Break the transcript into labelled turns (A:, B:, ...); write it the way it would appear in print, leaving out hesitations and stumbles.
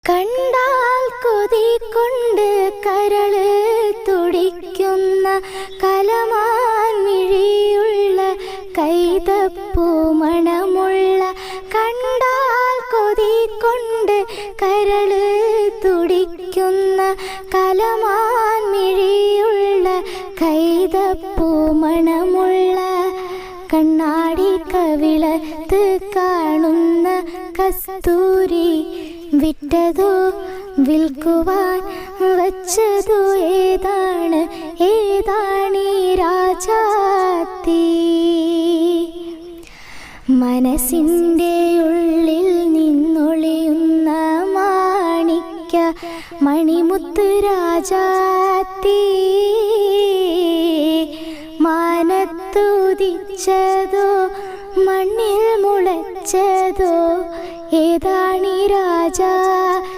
A: കണ്ടാൽ കൊതി കൊണ്ട് കരള് തുടിക്കുന്ന കലമാൻ മിഴിയുള്ള കൈതപ്പൂ മണമുള്ള കണ്ടാൽ കൊതി കൊണ്ട് കരള് തുടിക്കുന്ന കലമാൻ മിഴിയുള്ള കൈതപ്പൂ മണമുള്ള കണ്ണാടി കവിളത്ത് കാണുന്ന കസ്തൂരി വിറ്റതോ വിൽക്കുവാൻ വച്ചതോ ഏതാണീ രാജാത്തി. മനസ്സിൻ്റെ ഉള്ളിൽ നിന്നൊളിയുന്ന മാണിക്യ മണിമുത്ത് രാജാത്തി.